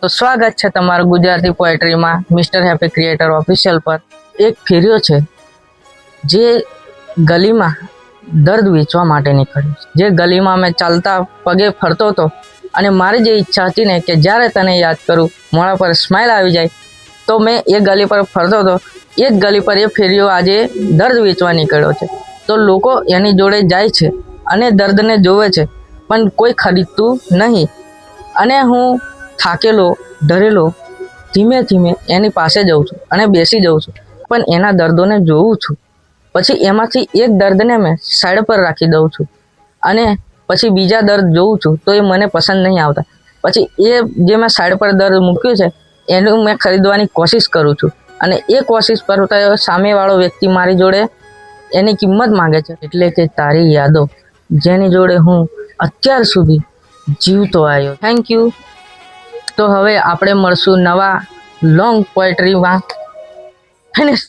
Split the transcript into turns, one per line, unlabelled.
તો સ્વાગત છે તમારું ગુજરાતી પોએટ્રીમાં મિસ્ટર હેપી ક્રિએટર ઓફિશિયલ પર। એક ફેરિયો છે જે ગલીમાં દર્દ વેચવા માટે નીકળ્યો છે। જે ગલીમાં મેં ચાલતા પગે ફરતો હતો અને મારી જે ઈચ્છા હતી ને કે જ્યારે તને યાદ કરું મોઢા પર સ્માઇલ આવી જાય, તો મેં એ ગલી પર ફરતો હતો। એ જ ગલી પર એ ફેરિયો આજે દર્દ વેચવા નીકળ્યો છે। તો લોકો એની જોડે જાય છે અને દર્દને જોવે છે, પણ કોઈ ખરીદતું નહીં। અને હું થાકેલો ડરેલો ધીમે ધીમે એની પાસે જઉં છું અને બેસી જઉં છું, પણ એના દર્દોને જોઉં છું। પછી એમાંથી એક દર્દને મેં સાઈડ પર રાખી દઉં છું અને પછી બીજા દર્દ જોઉં છું તો એ મને પસંદ નહીં આવતા। પછી એ જે મેં સાઈડ પર દર્દ મૂક્યું છે એનું મેં ખરીદવાની કોશિશ કરું છું અને એ કોશિશ પર સામેવાળો વ્યક્તિ મારી જોડે એની કિંમત માંગે છે। એટલે કે તારી યાદો, જેની જોડે હું અત્યાર સુધી જીવતો આવ્યો। Thank you. તો હવે આપણે મળશું નવા લોંગ પોએટ્રીમાં। ફિનિશ।